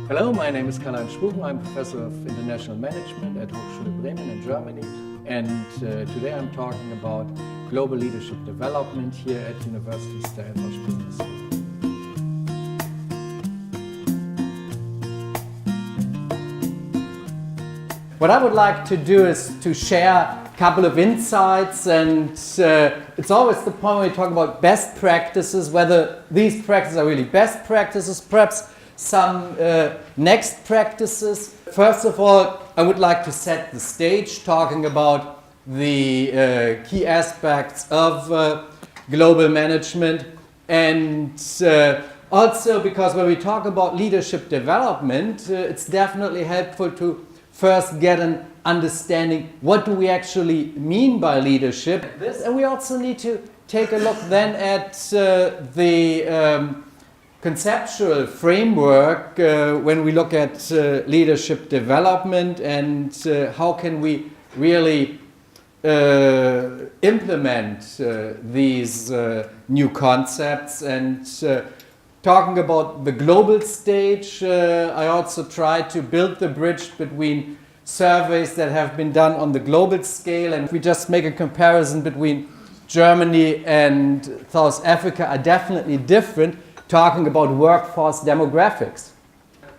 Hello, my name is Karlheinz Schwuchow. I'm Professor of International Management at Hochschule Bremen in Germany. And today I'm talking about global leadership development here at University Stellenbosch Business School. What I would like to do is to share a couple of insights, and it's always the point when we talk about best practices, whether these practices are really best practices, perhaps some next practices. First of all, I would like to set the stage talking about the key aspects of global management, and also because when we talk about leadership development, it's definitely helpful to first get an understanding what do we actually mean by leadership. And we also need to take a look then at the conceptual framework when we look at leadership development and how can we really implement these new concepts. And talking about the global stage, I also try to build the bridge between surveys that have been done on the global scale, and if we just make a comparison between Germany and South Africa, are definitely different, talking about workforce demographics.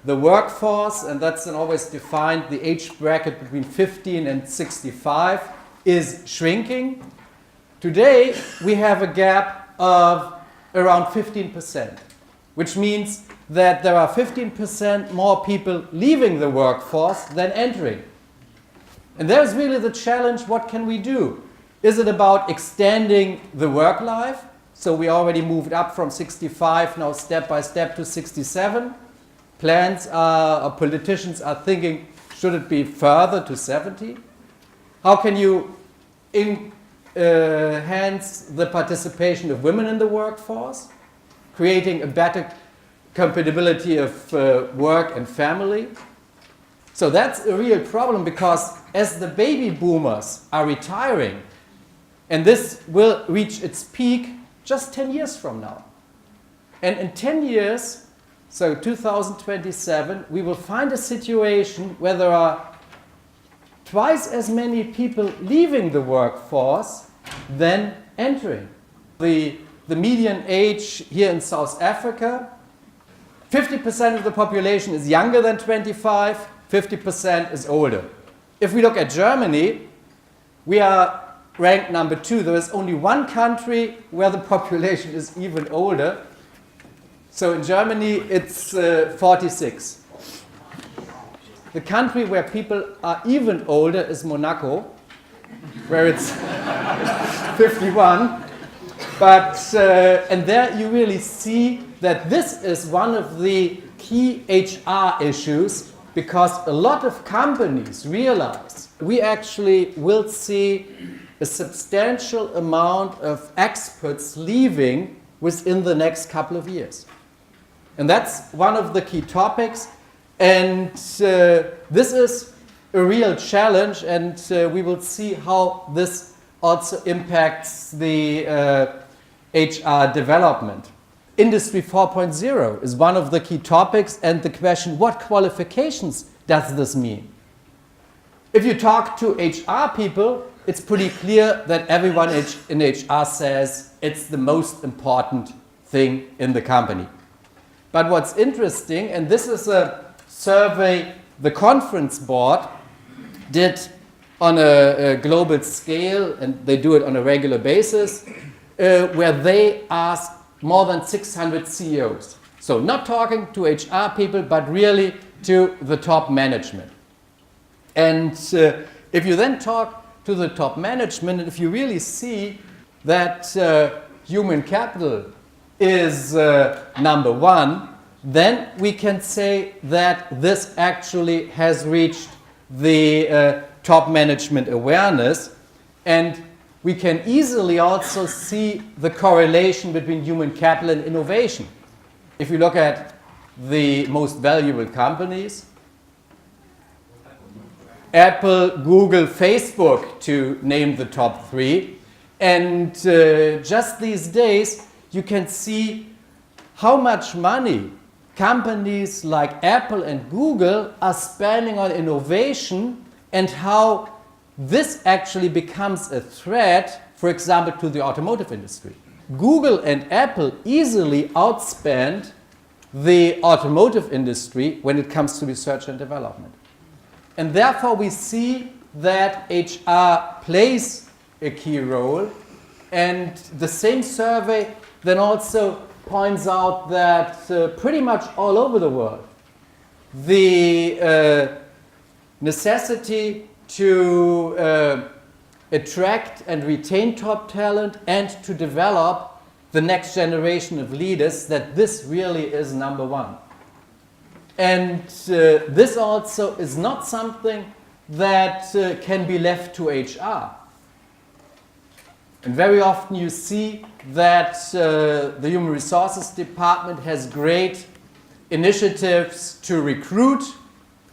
The workforce, and that's always defined, the age bracket between 15 and 65, is shrinking. Today we have a gap of around 15%. Which means that there are 15% more people leaving the workforce than entering. And there's really the challenge, what can we do? Is it about extending the work life? So we already moved up from 65, now step by step to 67. Plans or politicians are thinking, should it be further to 70? How can you enhance the participation of women in the workforce? Creating a better compatibility of work and family. So that's a real problem, because as the baby boomers are retiring, and this will reach its peak just 10 years from now. And in 10 years, so 2027, we will find a situation where there are twice as many people leaving the workforce than entering. The median age here in South Africa, 50% of the population is younger than 25, 50% is older. If we look at Germany, we are ranked number 2. There is only one country where the population is even older. So in Germany, it's 46. The country where people are even older is Monaco, where it's 51. But, and there you really see that this is one of the key HR issues, because a lot of companies realize we actually will see a substantial amount of experts leaving within the next couple of years. And that's one of the key topics. And this is a real challenge, and we will see how this also impacts the HR development. Industry 4.0 is one of the key topics, and the question, what qualifications does this mean? If you talk to HR people, it's pretty clear that everyone in HR says it's the most important thing in the company. But what's interesting, and this is a survey the conference board did on a global scale, and they do it on a regular basis, where they asked more than 600 CEOs. So not talking to HR people, but really to the top management. And if you then talk to the top management, and if you really see that human capital is number 1, then we can say that this actually has reached the top management awareness. And we can easily also see the correlation between human capital and innovation. If you look at the most valuable companies, Apple, Google, Facebook, to name the top 3. And just these days, you can see how much money companies like Apple and Google are spending on innovation and how this actually becomes a threat, for example, to the automotive industry. Google and Apple easily outspend the automotive industry when it comes to research and development. And therefore we see that HR plays a key role, and the same survey then also points out that pretty much all over the world the necessity to attract and retain top talent and to develop the next generation of leaders, that this really is number one. And this also is not something that can be left to HR. And very often you see that the Human Resources Department has great initiatives to recruit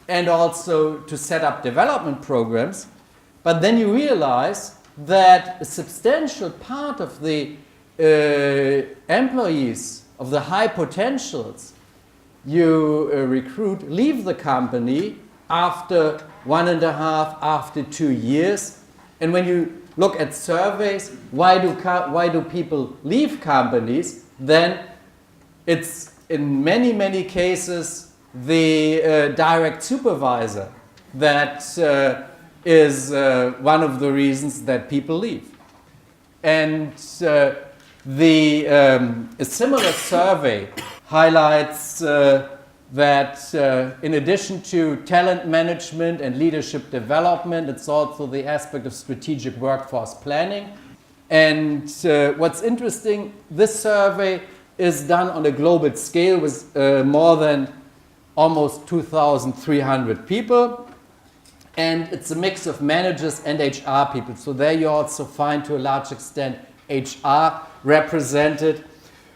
and also to set up development programs, but then you realize that a substantial part of the employees, of the high potentials you recruit, leave the company after 1.5, after 2 years. And when you look at surveys, why do people leave companies, then it's in many, many cases the direct supervisor that is one of the reasons that people leave. And a similar survey highlights that in addition to talent management and leadership development, it's also the aspect of strategic workforce planning. And what's interesting, this survey is done on a global scale with more than almost 2,300 people. And it's a mix of managers and HR people. So there you also find, to a large extent, HR represented.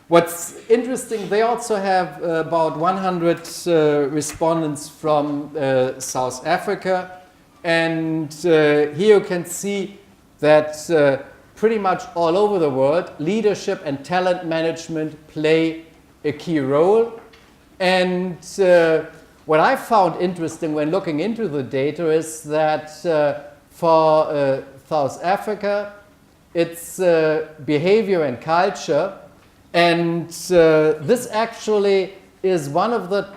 What's interesting, they also have about 100 respondents from South Africa. And here you can see that pretty much all over the world, leadership and talent management play a key role. And what I found interesting when looking into the data is that for South Africa, it's behavior and culture. And this actually is one of the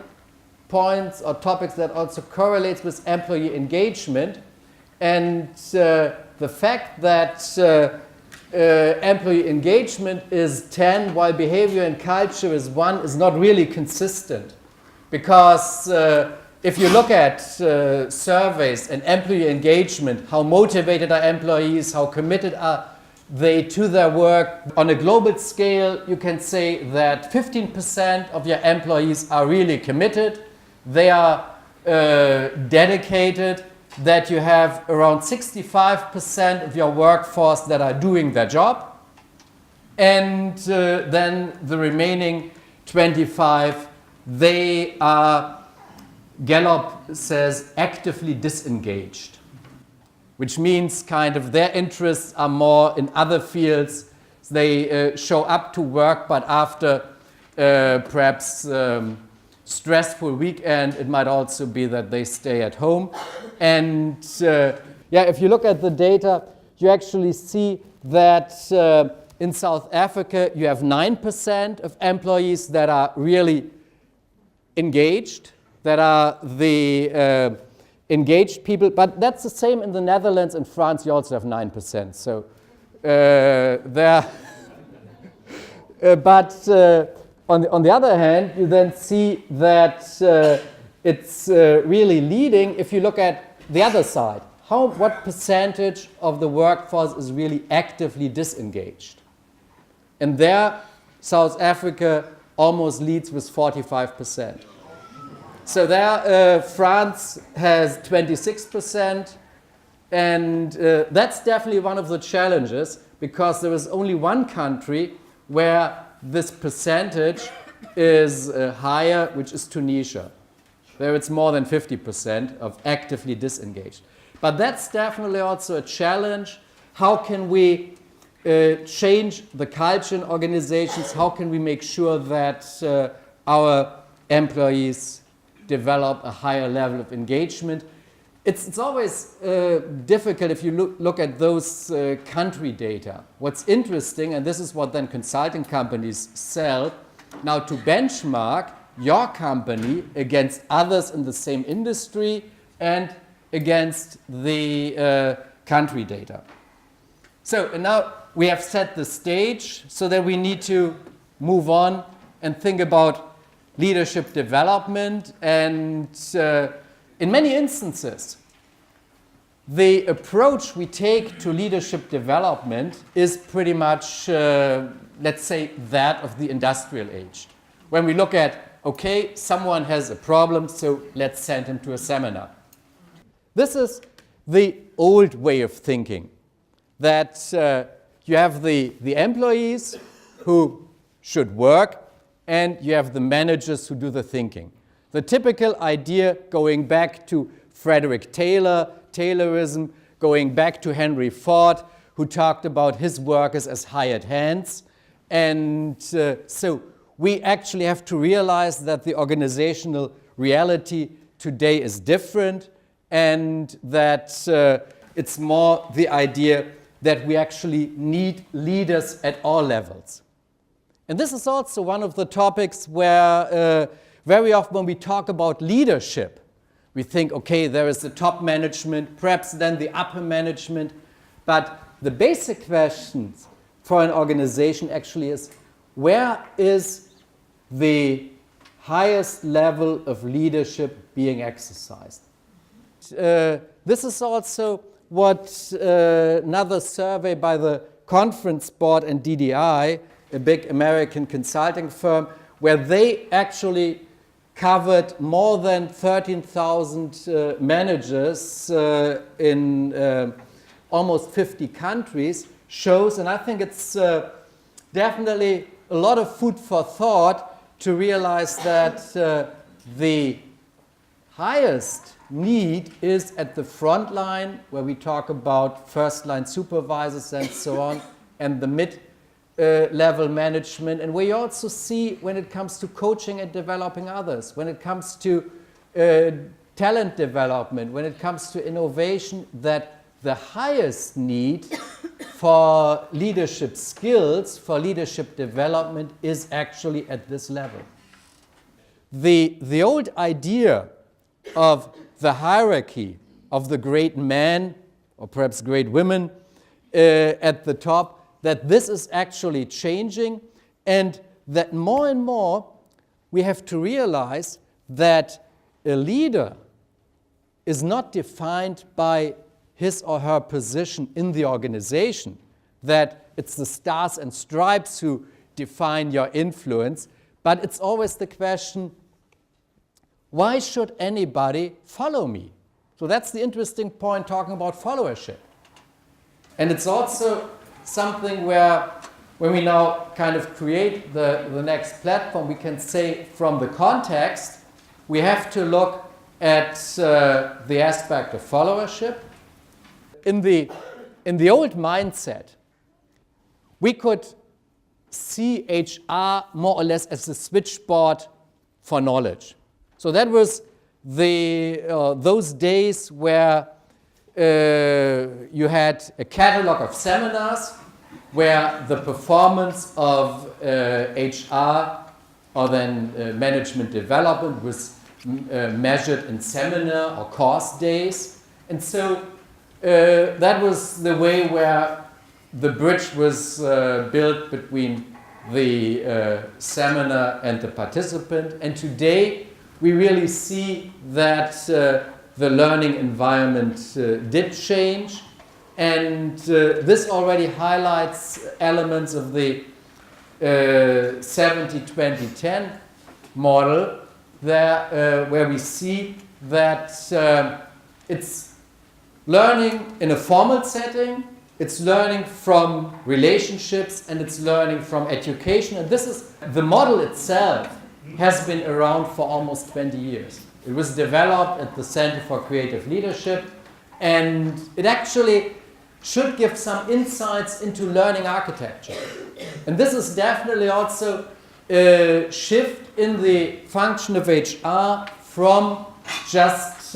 points or topics that also correlates with employee engagement. And the fact that employee engagement is 10 while behavior and culture is 1 is not really consistent. Because if you look at surveys and employee engagement, how motivated are employees, how committed are they to their work, on a global scale, you can say that 15% of your employees are really committed. They are dedicated, that you have around 65% of your workforce that are doing their job. And then the remaining 25, they are, Gallup says, actively disengaged, which means kind of their interests are more in other fields. They show up to work, but after perhaps stressful weekend, it might also be that they stay at home. And yeah, if you look at the data, you actually see that in South Africa, you have 9% of employees that are really engaged, that are the engaged people, but that's the same in the Netherlands and France. You also have 9%. So there. But on the other hand, you then see that it's really leading. If you look at the other side, what percentage of the workforce is really actively disengaged? And there, South Africa almost leads with 45%. So there, France has 26%, and that's definitely one of the challenges, because there is only one country where this percentage is higher, which is Tunisia. There it's more than 50% of actively disengaged. But that's definitely also a challenge. How can we change the culture in organizations? How can we make sure that our employees develop a higher level of engagement. It's always difficult if you look at those country data. What's interesting, and this is what then consulting companies sell, now to benchmark your company against others in the same industry and against the country data. So and now we have set the stage so that we need to move on and think about leadership development. And in many instances, the approach we take to leadership development is pretty much, let's say, that of the industrial age. When we look at, okay, someone has a problem, so let's send him to a seminar. This is the old way of thinking, that you have the employees who should work, and you have the managers who do the thinking. The typical idea, going back to Frederick Taylor, Taylorism, going back to Henry Ford, who talked about his workers as hired hands. And so we actually have to realize that the organizational reality today is different, and that it's more the idea that we actually need leaders at all levels. And this is also one of the topics where very often when we talk about leadership, we think, okay, there is the top management, perhaps then the upper management, but the basic questions for an organization actually is, where is the highest level of leadership being exercised? This is also what another survey by the Conference Board and DDI, a big American consulting firm, where they actually covered more than 13,000 managers in almost 50 countries, shows, and I think it's definitely a lot of food for thought to realize that the highest need is at the front line, where we talk about first line supervisors and so on, and the mid level management, and where you also see when it comes to coaching and developing others, when it comes to talent development, when it comes to innovation, that the highest need for leadership skills, for leadership development, is actually at this level. The old idea of the hierarchy of the great men, or perhaps great women, at the top, that this is actually changing, and that more and more we have to realize that a leader is not defined by his or her position in the organization, that it's the stars and stripes who define your influence, but it's always the question, why should anybody follow me? So that's the interesting point, talking about followership. And it's also something where, when we now kind of create the next platform, we can say from the context, we have to look at the aspect of followership. In the old mindset, we could see HR more or less as a switchboard for knowledge. So that was those days where you had a catalog of seminars where the performance of HR or then management development was measured in seminar or course days. And so that was the way where the bridge was built between the seminar and the participant. And today we really see that the learning environment did change, and this already highlights elements of the 70-20-10 model there, where we see that it's learning in a formal setting, it's learning from relationships, and it's learning from education. And this is the model itself has been around for almost 20 years. It was developed at the Center for Creative Leadership, and it actually should give some insights into learning architecture. And this is definitely also shift in the function of HR from just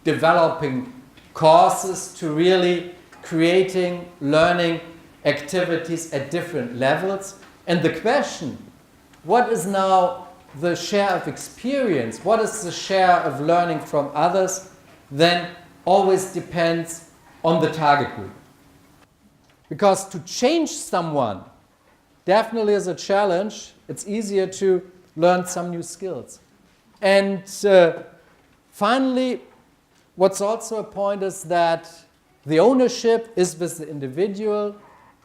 developing courses to really creating learning activities at different levels. And the question, what is now the share of experience, what is the share of learning from others, then always depends on the target group. Because to change someone definitely is a challenge. It's easier to learn some new skills. And finally, what's also a point is that the ownership is with the individual,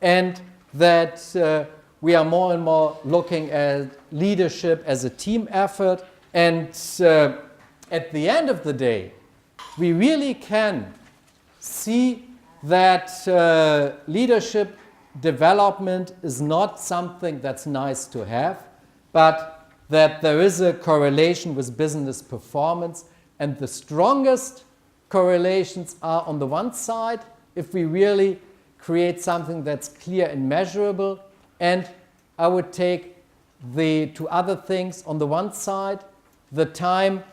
and that we are more and more looking at leadership as a team effort. And at the end of the day, we really can see that leadership development is not something that's nice to have, but that there is a correlation with business performance, and the strongest correlations are on the one side if we really create something that's clear and measurable, and I would take the two other things. On the one side, the time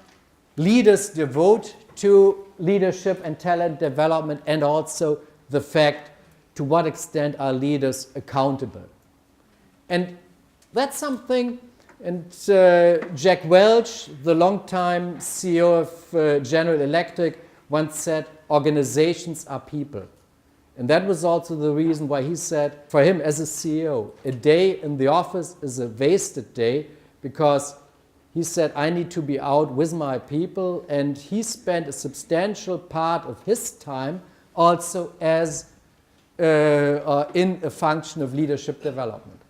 leaders devote to leadership and talent development, and also the fact to what extent are leaders accountable. And that's something, and Jack Welch, the longtime CEO of General Electric, once said, organizations are people. And that was also the reason why he said, for him as a CEO, a day in the office is a wasted day, because he said, I need to be out with my people, and he spent a substantial part of his time also as in a function of leadership development.